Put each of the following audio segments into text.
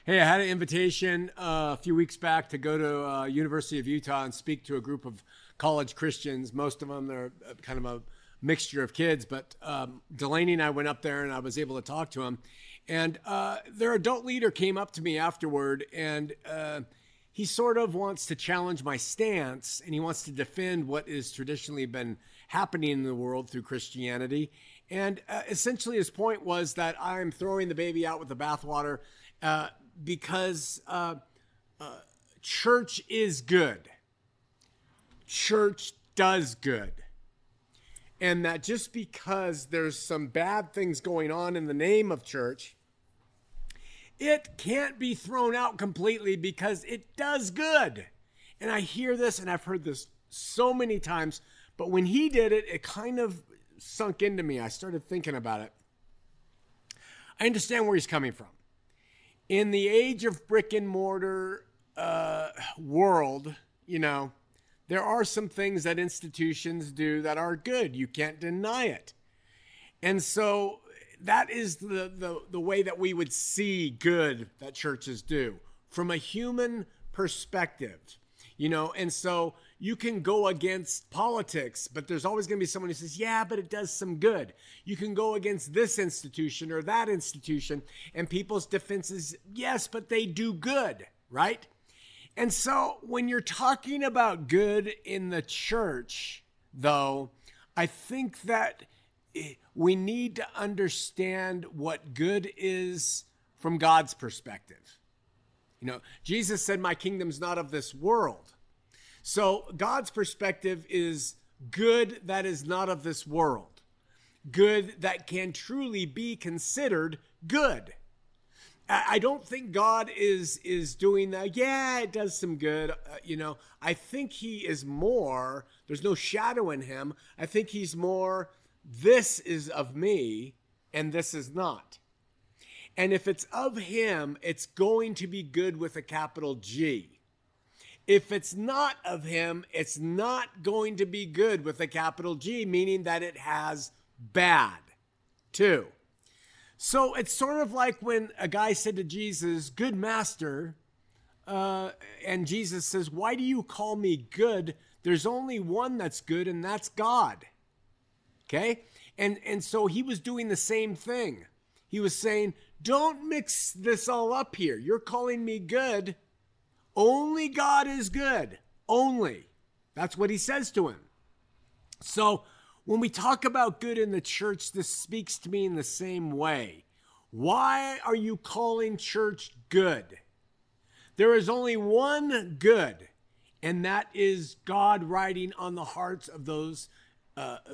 Hey, I had an invitation a few weeks back to go to University of Utah and speak to a group of college Christians. Most of them, they're kind of a mixture of kids, but Delaney and I went up there and I was able to talk to them. And their adult leader came up to me afterward, and he sort of wants to challenge my stance, and he wants to defend what has traditionally been happening in the world through Christianity. And essentially his point was that I'm throwing the baby out with the bathwater because church is good. Church does good. And that just because there's some bad things going on in the name of church, it can't be thrown out completely because it does good. And I hear this, and I've heard this so many times, but when he did it, it kind of sunk into me. I started thinking about it. I understand where he's coming from. In the age of brick and mortar world, you know, there are some things that institutions do that are good. You can't deny it. And so that is the way that we would see good that churches do from a human perspective, you know. And so you can go against politics, but there's always going to be someone who says, yeah, but it does some good. You can go against this institution or that institution, and people's defense is, yes, but they do good, right? And so when you're talking about good in the church, though, I think that we need to understand what good is from God's perspective. You know, Jesus said, my kingdom's not of this world. So God's perspective is good that is not of this world. Good that can truly be considered good. I don't think God is doing that. Yeah, it does some good. You know, I think he is more, there's no shadow in him. I think he's more, this is of me and this is not. And if it's of him, it's going to be good with a capital G. If it's not of him, it's not going to be good with a capital G, meaning that it has bad too. So it's sort of like when a guy said to Jesus, good master, and Jesus says, why do you call me good? There's only one that's good, and that's God. Okay? And so he was doing the same thing. He was saying, don't mix this all up here. You're calling me good. Only God is good. Only. That's what he says to him. So when we talk about good in the church, this speaks to me in the same way. Why are you calling church good? There is only one good, and that is God writing on the hearts of those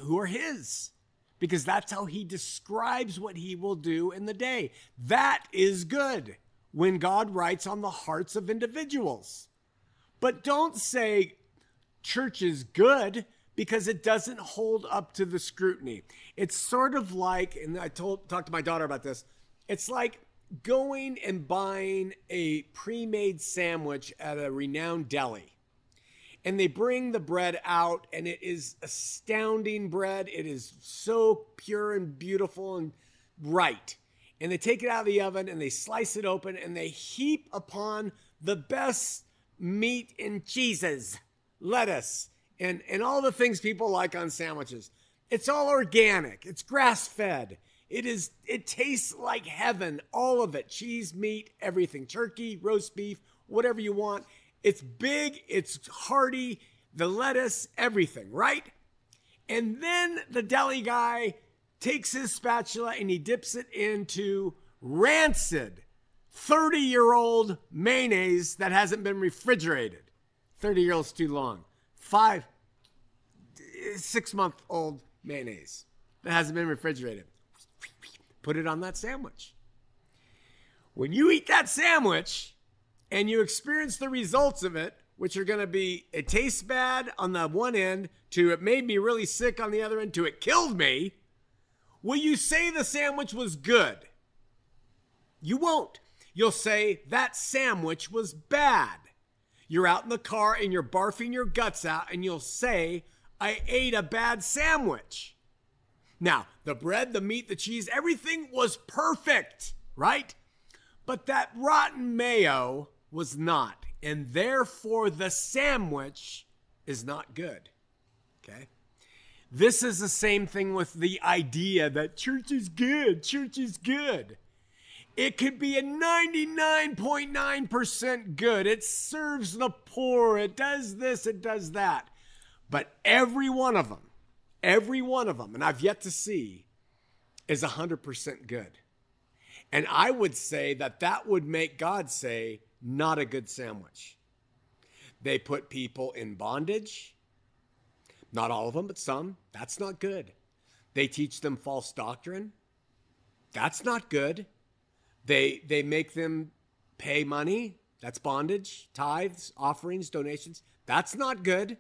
who are his, because that's how he describes what he will do in the day. That is good, when God writes on the hearts of individuals. But don't say church is good because it doesn't hold up to the scrutiny. It's sort of like, and I talked to my daughter about this, it's like going and buying a pre-made sandwich at a renowned deli. And they bring the bread out, and it is astounding bread. It is so pure and beautiful and right. And they take it out of the oven, and they slice it open, and they heap upon the best meat and cheeses, lettuce, and all the things people like on sandwiches. It's all organic. It's grass-fed. It tastes like heaven, all of it. Cheese, meat, everything. Turkey, roast beef, whatever you want. It's big, it's hearty, the lettuce, everything, right? And then the deli guy takes his spatula and he dips it into rancid 30-year-old mayonnaise that hasn't been refrigerated. 30-year-old's too long. 6-month-old mayonnaise that hasn't been refrigerated. Put it on that sandwich. When you eat that sandwich and you experience the results of it, which are going to be, it tastes bad on the one end, to it made me really sick on the other end, to it killed me, will you say the sandwich was good? You won't. You'll say that sandwich was bad. You're out in the car and you're barfing your guts out and you'll say, I ate a bad sandwich. Now, the bread, the meat, the cheese, everything was perfect, right? But that rotten mayo was not. And therefore, the sandwich is not good. Okay? This is the same thing with the idea that church is good. Church is good. It could be a 99.9% good. It serves the poor. It does this. It does that. But every one of them, and I've yet to see, is 100% good. And I would say that that would make God say, not a good sandwich. They put people in bondage. Not all of them, but some. That's not good. They teach them false doctrine. That's not good. They make them pay money. That's bondage, tithes, offerings, donations. That's not good.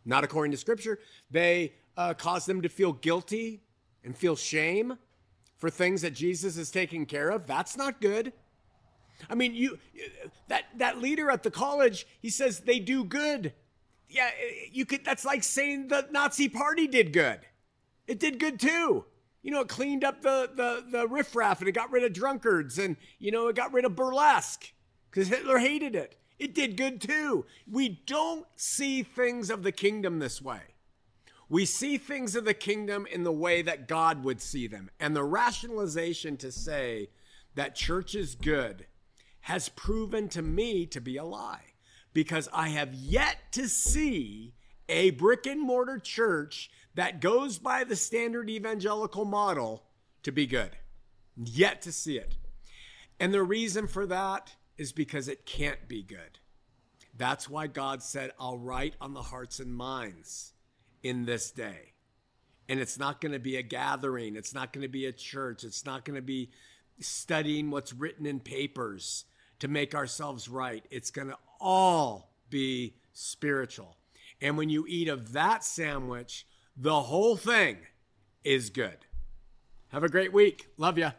Not according to Scripture. They cause them to feel guilty and feel shame for things that Jesus is taking care of. That's not good. I mean, that leader at the college, he says they do good. Yeah, you could. That's like saying the Nazi party did good. It did good too. You know, it cleaned up the riffraff and it got rid of drunkards and, you know, it got rid of burlesque because Hitler hated it. It did good too. We don't see things of the kingdom this way. We see things of the kingdom in the way that God would see them. And the rationalization to say that church is good has proven to me to be a lie, because I have yet to see a brick and mortar church that goes by the standard evangelical model to be good. Yet to see it. And the reason for that is because it can't be good. That's why God said, I'll write on the hearts and minds in this day. And it's not going to be a gathering. It's not going to be a church. It's not going to be studying what's written in papers to make ourselves right. It's going to all be spiritual. And when you eat of that sandwich, the whole thing is good. Have a great week. Love ya.